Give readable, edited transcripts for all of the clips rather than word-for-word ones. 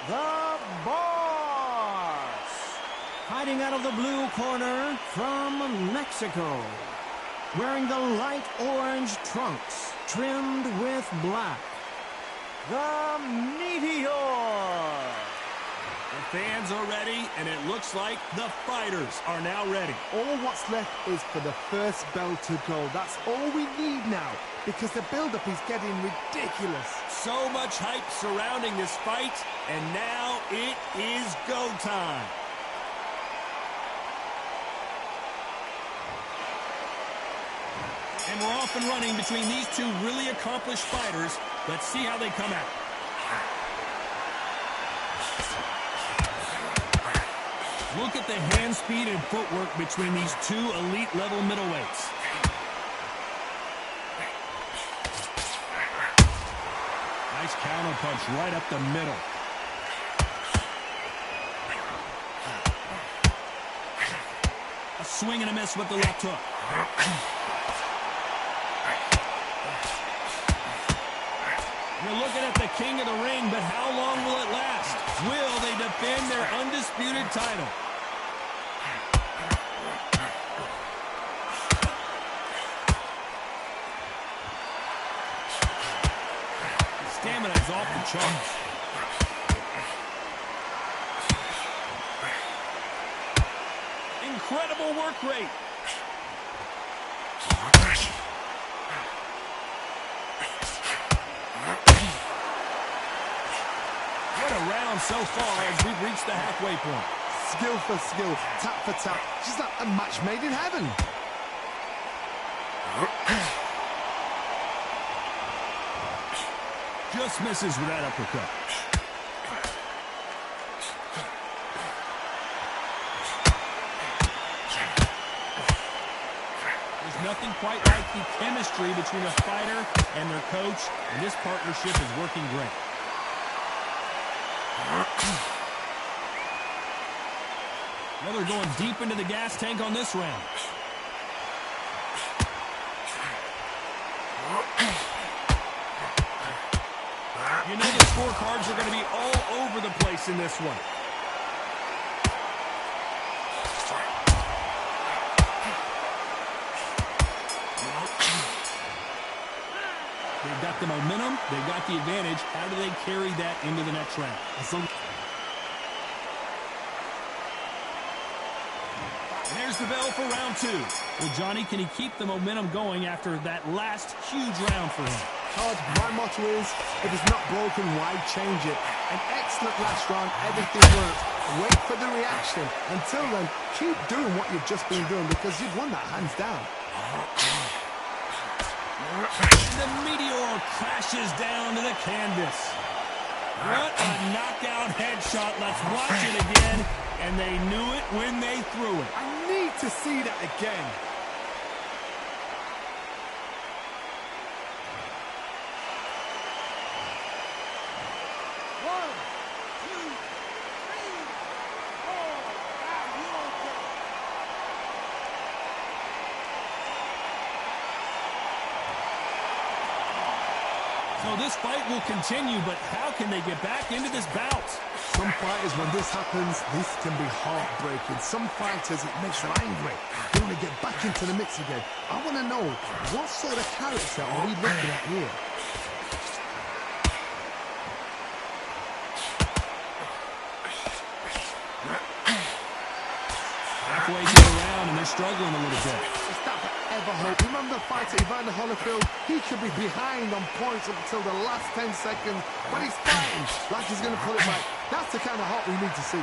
The Boss. Hiding out of the blue corner from Mexico. Wearing the light orange trunks trimmed with black. The Meteor. The fans are ready, and it looks like the fighters are now ready. All what's left is for the first bell to go. That's all we need now, because the build-up is getting ridiculous. So much hype surrounding this fight, and now it is go time. And we're off and running between these two really accomplished fighters. Let's see how they come out. Look at the hand speed and footwork between these two elite-level middleweights. Nice counter punch right up the middle. A swing and a miss with the left hook. You're looking at the king of the ring, but how long will it last? Will they defend their undisputed title? Stamina is off the charts. Incredible work rate. What a round so far as we've reached the halfway point. Skill for skill, tap for tap, just like a match made in heaven. Just misses with that uppercut. There's nothing quite like the chemistry between a fighter and their coach, and this partnership is working great. Now they're going deep into the gas tank on this round. You know the scorecards are going to be all over the place in this one. They've got the momentum. They've got the advantage. How do they carry that into the next round? And there's the bell for round two. Well, Johnny, can he keep the momentum going after that last huge round for him? Todd, my motto is, if it's not broken, why change it? An excellent last round, everything worked. Wait for the reaction. Until then, keep doing what you've just been doing, because you've won that hands down. The Meteor crashes down to the canvas. What a knockout headshot. Let's watch it again. And they knew it when they threw it. I need to see that again. So this fight will continue, but how can they get back into this bout? Some fighters, when this happens, this can be heartbreaking. Some fighters, it makes them angry. They want to get back into the mix again. I want to know, what sort of character are we looking at here? Halfway through the round, and they're struggling a little bit. Is that ever hope? Remember the fighter Evander Holyfield? He could be behind on points up until the last 10 seconds, but he's fighting like he's going to pull it back. That's the kind of hope we need to see.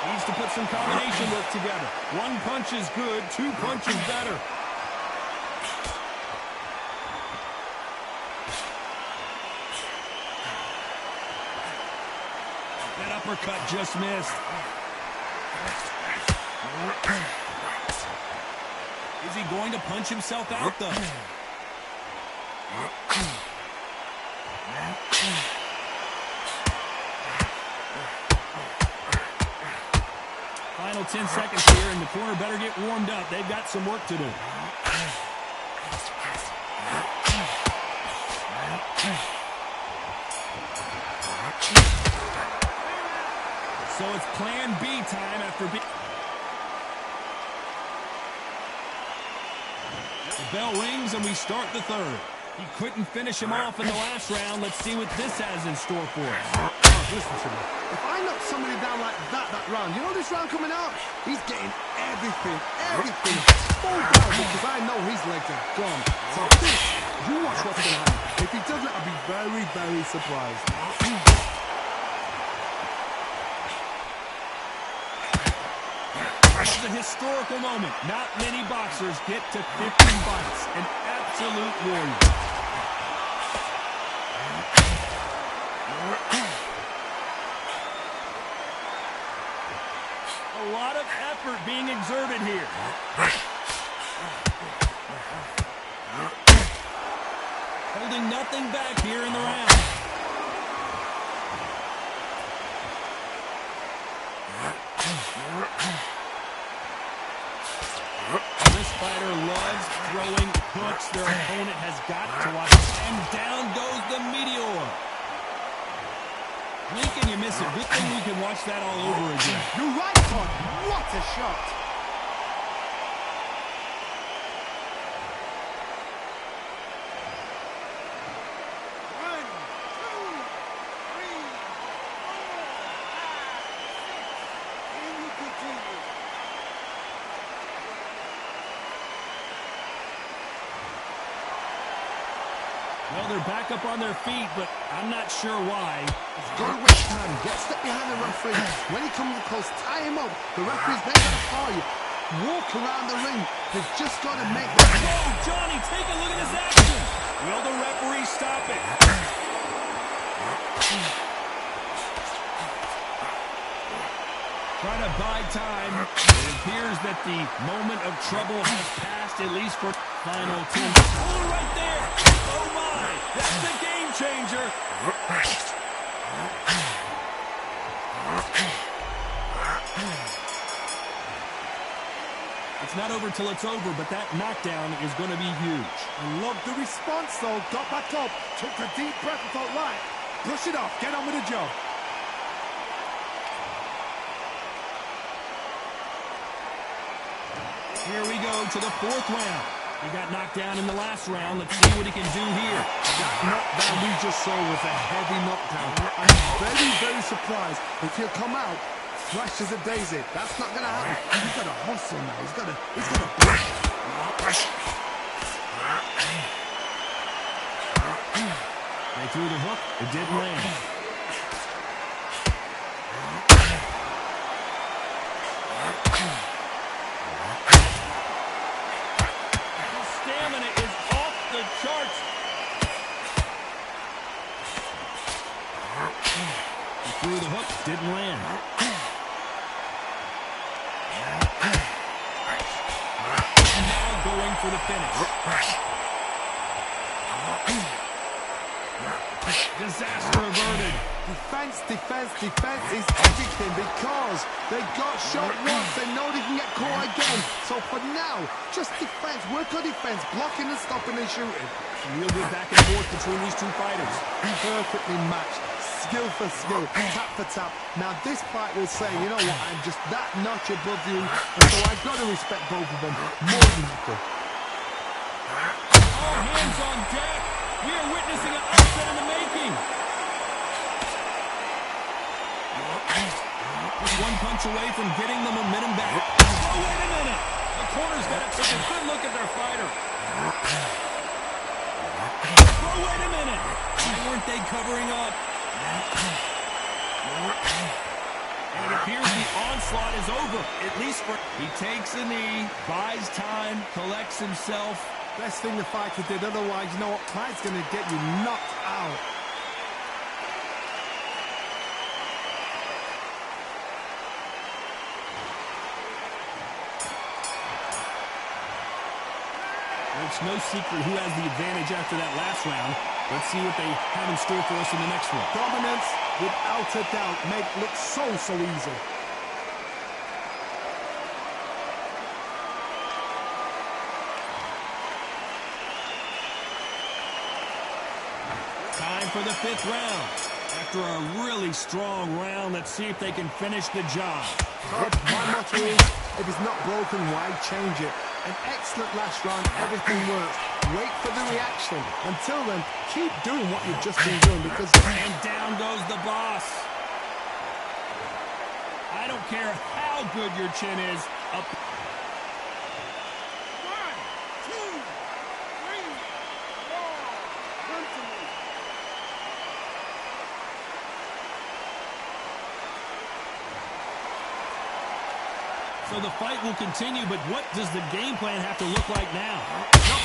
Needs to put some combination work together. One punch is good, two punches better. That uppercut just missed. Is he going to punch himself out, though? Final 10 seconds here, and the corner better get warmed up. They've got some work to do. So it's plan B time after being... The bell rings and we start the third. He couldn't finish him off in the last round. Let's see what this has in store for us. Listen to me. If I knock somebody down like that round, you know this round coming out? He's getting everything full down because I know his legs are gone. So this, you watch what's going to happen. If he doesn't, I'll be very, very surprised. It's a historical moment. Not many boxers get to 50 fights. An absolute warrior. A lot of effort being exerted here. Holding nothing back here in the round. This fighter loves throwing hooks. Their opponent has got to watch. And down goes the meteor. Blink and you miss it. Good thing we can watch that all over again. You're right, Todd. What a shot. Well, they're back up on their feet, but I'm not sure why. Go to waste time. Get step behind the referee. When he comes close, tie him up. The referee's then going to call you. Walk around the ring. They've just got to make that. Oh, Johnny, take a look at this action. Will the referee stop it? Trying to buy time. It appears that the moment of trouble has passed, at least for final 10. Oh, right there. Oh, my. That's the game changer. It's not over till it's over, but that knockdown is going to be huge. I love the response, though. Got back up, took a deep breath and thought, right, brush it off, get on with the job. Here we go to the fourth round. He got knocked down in the last round. Let's see what he can do here. That knockdown we just saw was a heavy knockdown. I'm very, very surprised if he'll come out fresh as a daisy. That's not going to happen. He's got to hustle now. He's got to push. They threw the hook. It didn't land. Stamina is off the charts. He threw the hook, didn't land. And now going for the finish. Disaster averted. Defense is everything because they got shot once. They know they can get caught again. So for now, just defense. Work on defense, blocking and stopping and shooting. Real good back and forth between these two fighters. Perfectly matched. Skill for skill, tap for tap. Now this fight will say, you know what, I'm just that notch above you, and so I've got to respect both of them more than equal. All hands on deck. We are witnessing an upset in the making. Just one punch away from getting the momentum back. Oh, wait a minute. The corner's got to take a good look at their fighter. Oh, wait a minute. Why weren't they covering up? And it appears the onslaught is over, at least for... He takes a knee, buys time, collects himself. Best thing the fighter did, otherwise, you know what, fight's going to get you knocked out. It's no secret who has the advantage after that last round. Let's see what they have in store for us in the next one. Dominance, without a doubt, make it look so easy. Time for the fifth round. After a really strong round, let's see if they can finish the job. Todd, my motto is, if it's not broken, why change it? An excellent last round, everything works. Wait for the reaction. Until then, keep doing what you've just been doing because... And down goes the boss. I don't care how good your chin is. Up. 1, 2, 3, 4. Come to me. So the fight will continue, but what does the game plan have to look like now?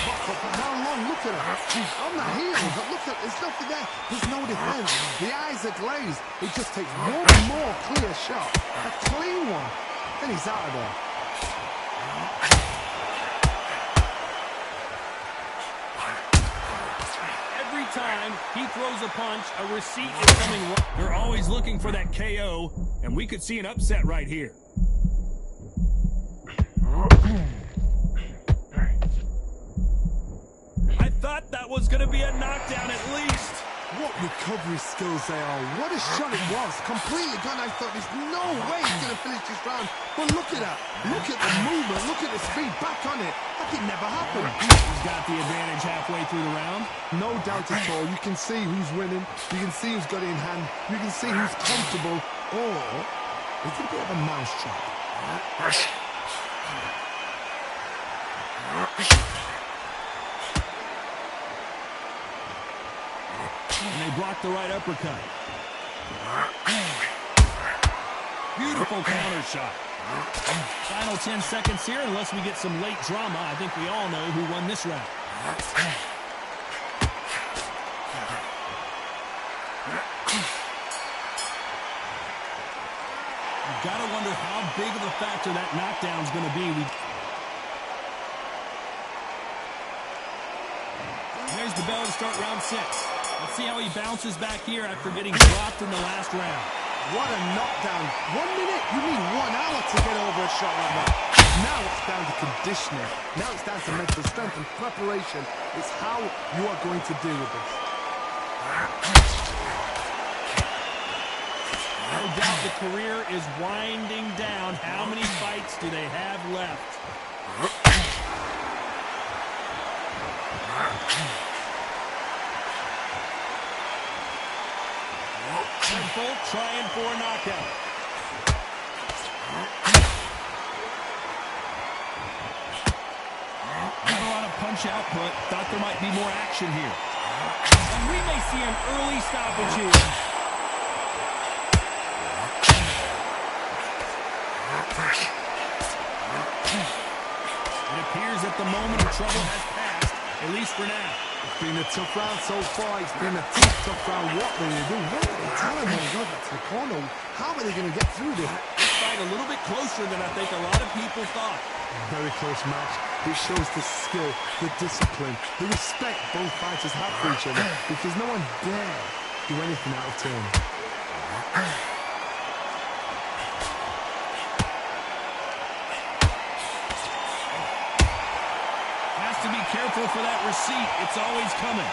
How long? Look at it. He's on the heels. But look at, there's nothing there. There's no defense. The eyes are glazed. He just takes one more clear shot. A clean one. Then he's out of there. Every time he throws a punch, a receipt is coming. They're always looking for that KO, and we could see an upset right here. I thought that was going to be a knockdown at least. What recovery skills they are. What a shot it was. Completely gone. I thought there's no way he's going to finish this round. But look at that. Look at the movement. Look at the speed. Back on it. Like it never happened. He's got the advantage halfway through the round. No doubt at all. You can see who's winning. You can see who's got it in hand. You can see who's comfortable. Or it's a bit of a mousetrap. And they block the right uppercut. Beautiful counter shot. Final 10 seconds here, unless we get some late drama. I think we all know who won this round. You've got to wonder how big of a factor that knockdown is going to be. There's the bell to start round 6. Let's see how he bounces back here after getting dropped in the last round. What a knockdown. 1 minute? You need 1 hour to get over a shot like that. Now it's down to conditioning. Now it's down to mental strength and preparation. It's how you are going to deal with this. No doubt the career is winding down. How many fights do they have left? They're both trying for a knockout. Not a lot of punch output. Thought there might be more action here. And we may see an early stoppage here. It appears that the moment of trouble has passed, at least for now. It's been a tough round so far. It's been a tough round. What will they do? What are they telling them? Go back to the corner. How are they going to get through this? This fight a little bit closer than I think a lot of people thought. Very close match. It shows the skill, the discipline, the respect both fighters have for each other because no one dare do anything out of turn. To be careful for that receipt. It's always coming.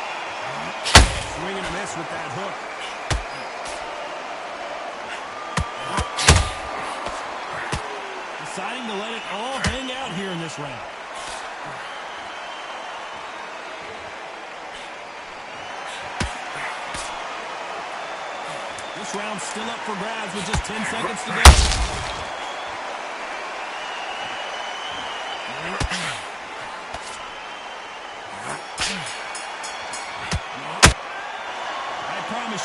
Swing and a miss with that hook. Deciding to let it all hang out here in this round. This round's still up for grabs with just 10 seconds to go.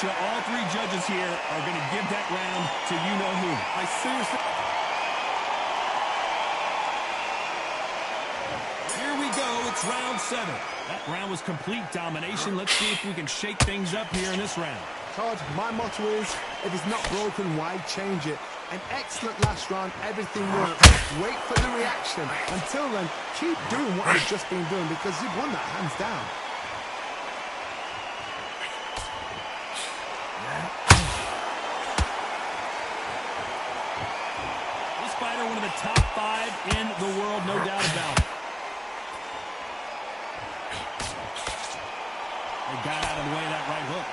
You, all 3 judges here are going to give that round to you-know-who. I seriously... Here we go. It's round 7. That round was complete domination. Let's see if we can shake things up here in this round. Todd, my motto is, if it's not broken, why change it? An excellent last round. Everything works. Wait for the reaction. Until then, keep doing what you've just been doing because you've won that hands down. One of the top 5 in the world, no doubt about it. They got out of the way of that right hook.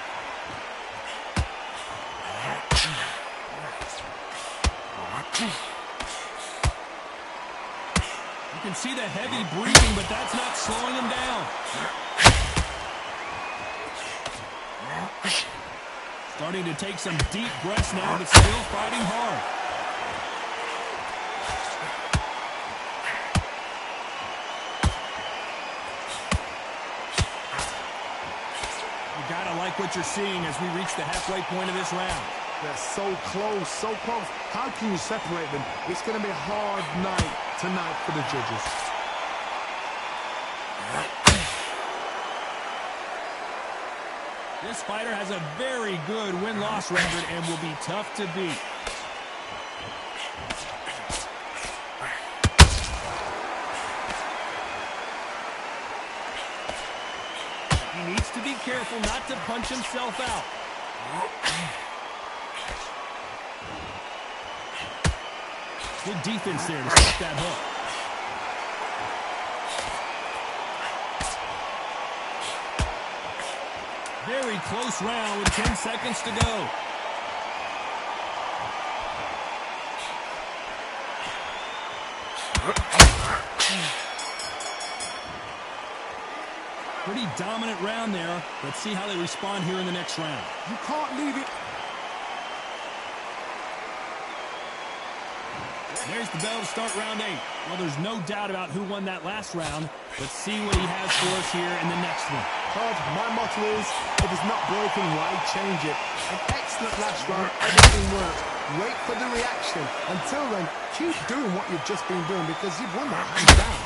You can see the heavy breathing, but that's not slowing him down. Starting to take some deep breaths now, but still fighting hard. You gotta like what you're seeing as we reach the halfway point of this round. They're so close, so close. How can you separate them? It's going to be a hard night tonight for the judges. This fighter has a very good win-loss record and will be tough to beat. He needs to be careful not to punch himself out. Good defense there to stop that hook. Very close round with 10 seconds to go. Pretty dominant round there. Let's see how they respond here in the next round. You can't leave it. There's the bell to start round 8. Well, there's no doubt about who won that last round. Let's see what he has for us here in the next one. Todd, my motto is, if it's not broken, why change it? An excellent last round, everything worked. Wait for the reaction. Until then, keep doing what you've just been doing because you've won that hands down.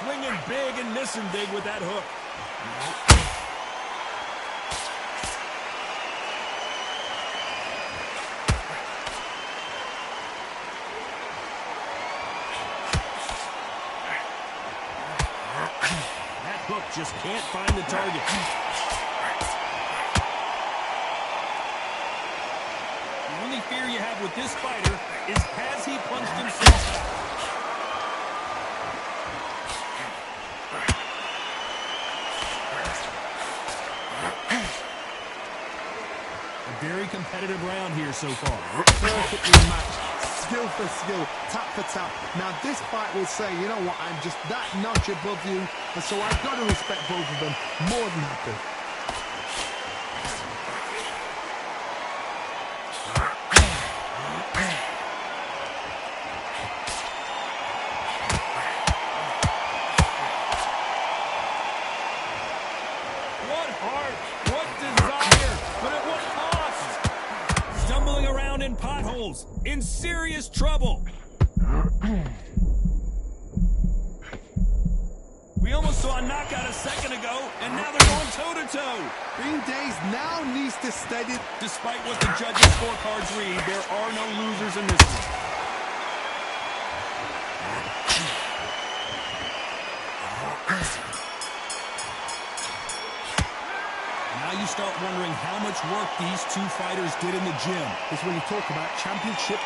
Swinging big and missing big with that hook. That hook just can't find the target. The only fear you have with this fighter is has he punched himself out? Very competitive round here so far. Perfectly matched, skill for skill, tap for tap. Now this fight will say, you know what, I'm just that notch above you, and so I've got to respect both of them more than happy. What heart, what desire, but at what cost? Stumbling around in potholes, in serious trouble. We almost saw a knockout a second ago, and now they're going toe-to-toe. Green Days now needs to steady. Despite what the judges' scorecards read, there are no losers in this one. Now you start wondering how much work these two fighters did in the gym. Is when you talk about championship.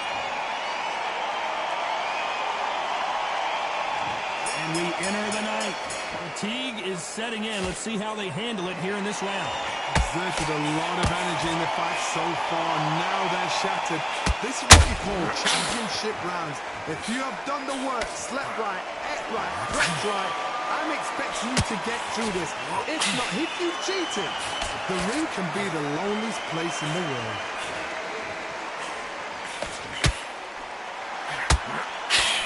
And we enter the night. Fatigue is setting in. Let's see how they handle it here in this round. Exerted a lot of energy in the fight so far. Now they're shattered. This is what you call championship rounds. If you have done the work, slept right, ate right, dressed right, I'm expecting you to get through this. If not, if you've cheated, the ring can be the loneliest place in the world.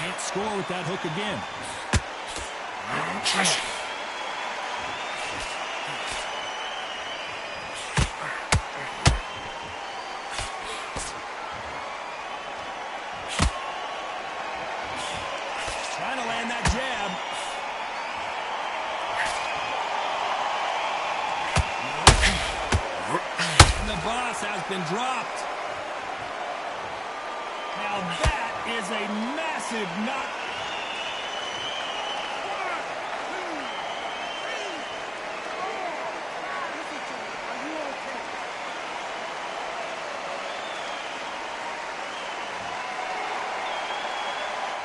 Can't score with that hook again. Trying to land that jab. And the boss has been dropped. Now that is a massive knock.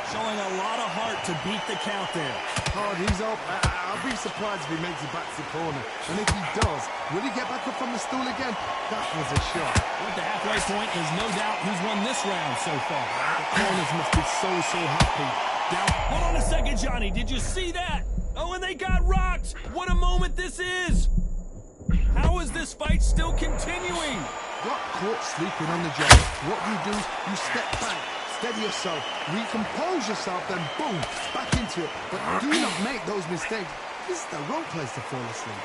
Showing a lot of heart to beat the count there. Oh, he's up. I'll be surprised if he makes it back to the corner. And if he does, will he get back up from the stool again? That was a shot. At the halfway point, there's no doubt who's won this round so far. The corners must be so happy. Now, hold on a second, Johnny. Did you see that? Oh, and they got rocked. What a moment this is. How is this fight still continuing? Got caught sleeping on the job. What do? You step back, steady yourself, recompose yourself, then boom, back into it. But do not make those mistakes. This is the wrong place to fall asleep.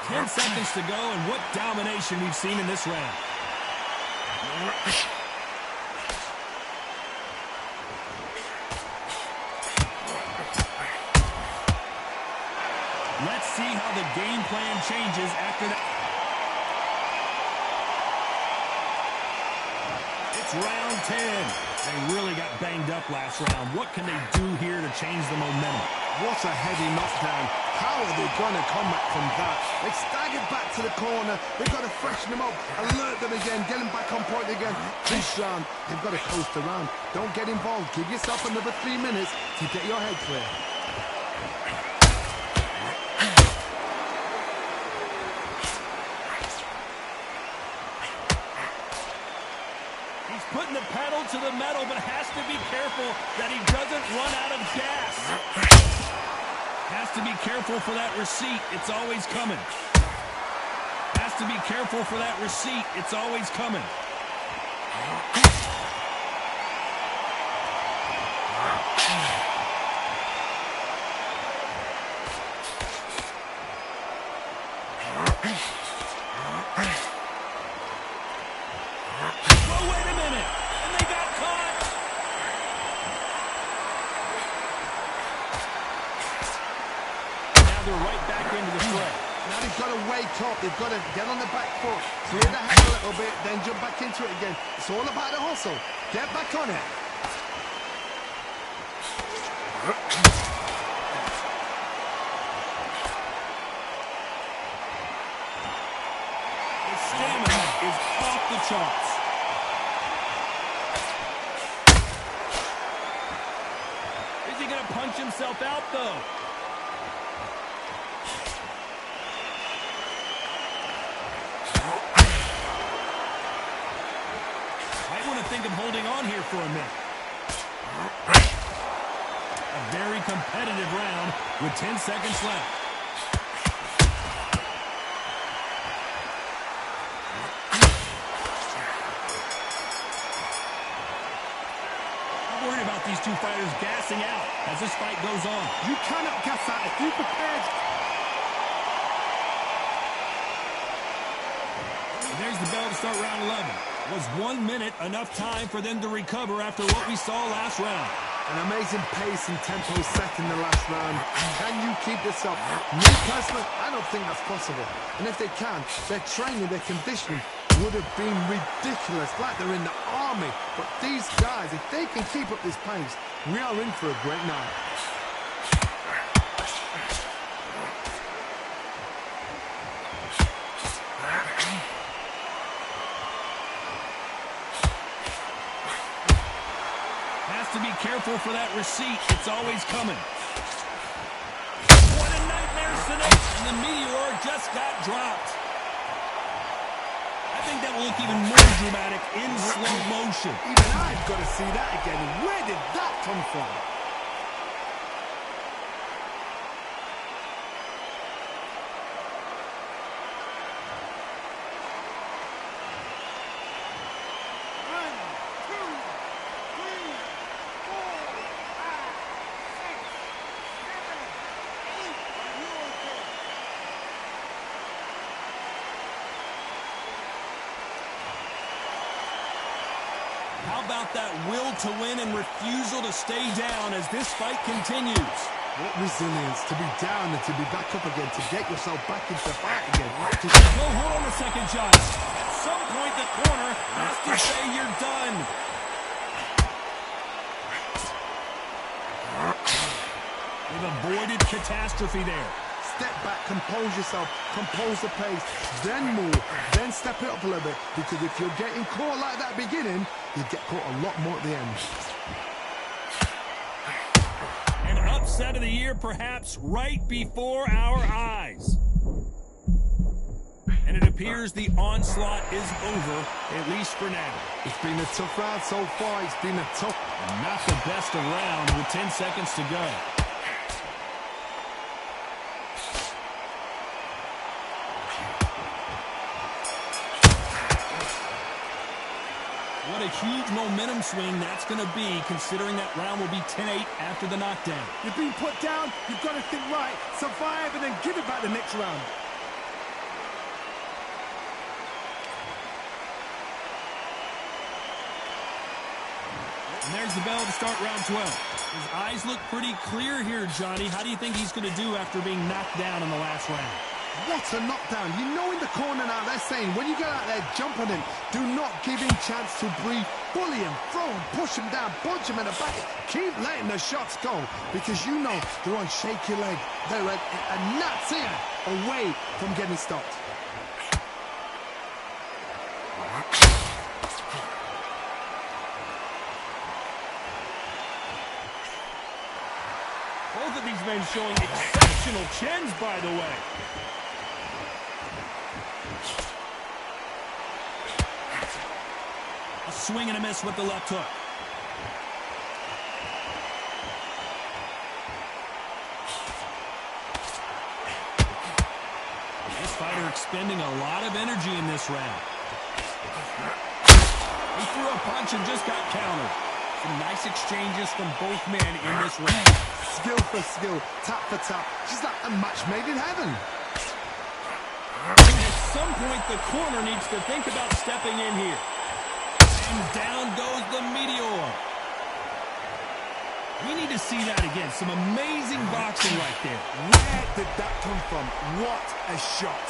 10 seconds to go, and what domination we've seen in this round. Let's see how the game plan changes after that. It's round 10. They really got banged up last round. What can they do here to change the momentum? What a heavy knockdown. How are they going to come back from that? They staggered back to the corner. They've got to freshen them up, alert them again, get them back on point again. This round, they've got to coast around. Don't get involved. Give yourself another 3 minutes to get your head clear. Putting the pedal to the metal, but has to be careful that he doesn't run out of gas. Has to be careful for that receipt. It's always coming. Has to be careful for that receipt. It's always coming. They've got to get on the back foot, clear the head a little bit, then jump back into it again. It's all about the hustle. Get back on it. His stamina is off the charts. Is he going to punch himself out, though? Think of holding on here for a minute. A very competitive round with 10 seconds left. I'm worried about these two fighters gassing out as this fight goes on. You cannot gas out if you're prepared. And there's the bell to start round 11. Was 1 minute enough time for them to recover after what we saw last round? An amazing pace and tempo set in the last round. Can you keep this up? Me personally, I don't think that's possible. And if they can, their training, their conditioning would have been ridiculous, like they're in the army. But these guys, if they can keep up this pace, we are in for a great night. To be careful for that receipt. It's always coming. What a nightmare scenario. And the Meteor just got dropped. I think that will look even more dramatic in slow motion. Even I've got to see that again. Where did that come from? How about that will to win and refusal to stay down as this fight continues? What resilience to be down and to be back up again, to get yourself back into the fight again. No, hold on a second, John. At some point, the corner has to say you're done. They've avoided catastrophe there. step back, compose yourself, compose the pace, then move, then step it up a little bit. Because if you're getting caught like that beginning, you get caught a lot more at the end. An upset of the year, perhaps, right before our eyes. And it appears the onslaught is over, at least for now. It's been a tough round so far. It's been a tough... Not the best of round with 10 seconds to go. What a huge momentum swing that's going to be, considering that round will be 10-8 after the knockdown. You've been put down. You've got to think right, survive, and then give it back the next round. And there's the bell to start round 12. His eyes look pretty clear here, Johnny. How do you think he's going to do after being knocked down in the last round? What a knockdown. You know in the corner now, they're saying, when you get out there, jump on him. Do not give him chance to breathe. Bully him, throw him, push him down, punch him in the back. Keep letting the shots go, because you know they're on shaky leg. They're a nuts here, away from getting stopped. Both of these men showing exceptional chins, by the way. A swing and a miss with the left hook. This fighter expending a lot of energy in this round. He threw a punch and just got countered. Some nice exchanges from both men in this round. Skill for skill, tap for tap. Just like a match made in heaven. At some point, the corner needs to think about stepping in here. And down goes the meteor. We need to see that again. Some amazing boxing right there. Where did that come from? What a shot.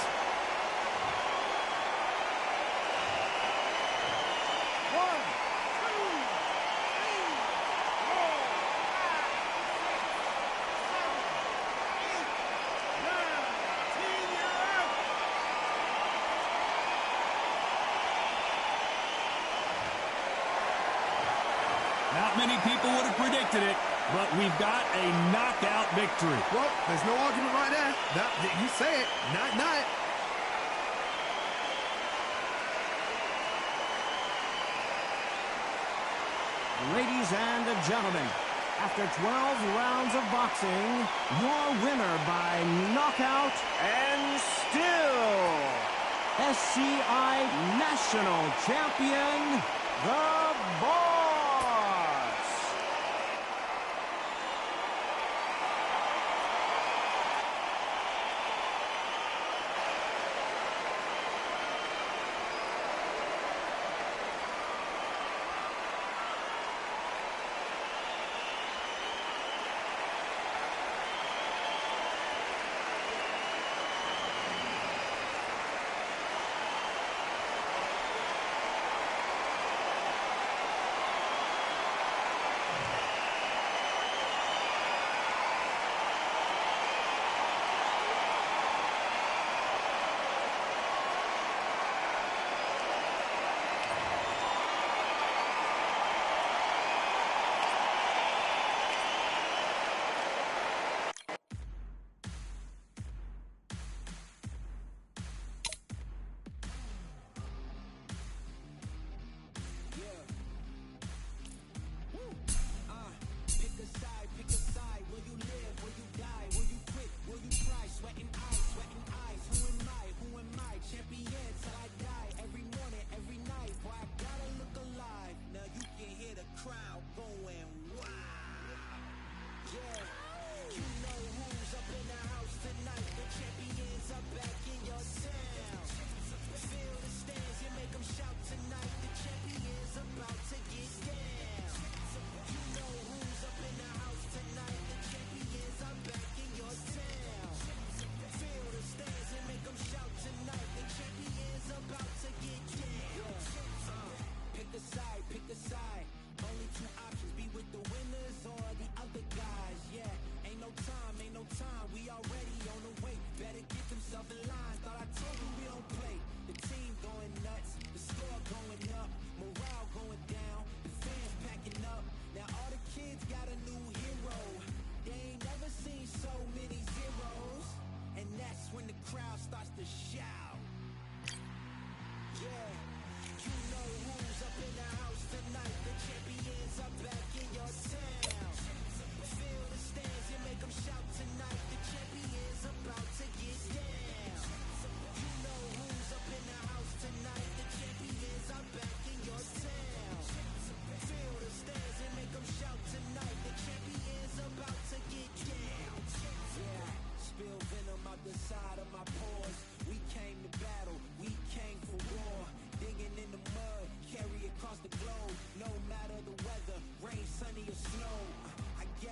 Not many people would have predicted it, but we've got a knockout victory. Well, there's no argument right there. You say it. Night. Ladies and gentlemen, after 12 rounds of boxing, your winner by knockout and still SCI National Champion, the Boss.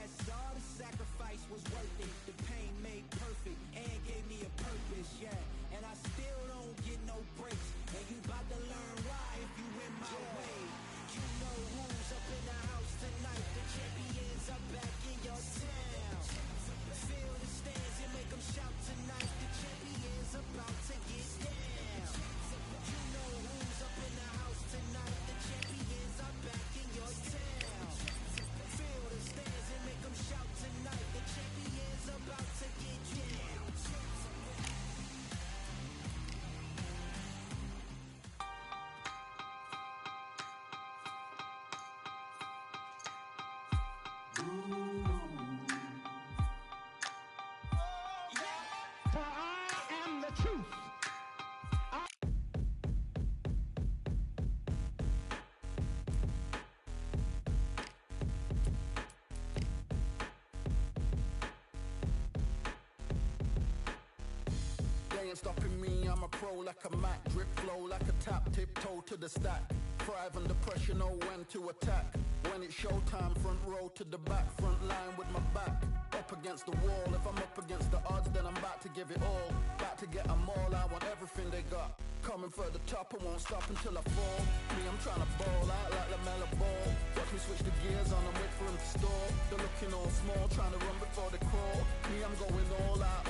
Yes, all the sacrifice was worth it. The pain made perfect and gave me a purpose, yeah. And I still don't get no breaks. And you bout to learn why if you in my way. You know who's up in the house tonight. The champions are back in your town. Feel the stands and make them shout tonight. The champions about to get down. You know who's up in the house tonight. The champions are back in your town. Feel the stands and make them shout tonight. The champions about to get down. Stopping me, I'm a pro like a Mac. Drip flow like a tap, tiptoe to the stack. Thrive under pressure, know when to attack. When it's showtime, front row to the back. Front line with my back up against the wall. If I'm up against the odds, then I'm about to give it all. About to get them all, I want everything they got. Coming for the top, I won't stop until I fall. Me, I'm trying to ball out like LaMelo Ball. Watch me switch the gears on and wait for him to stall. They're looking all small, trying to run before they crawl. Me, I'm going all out.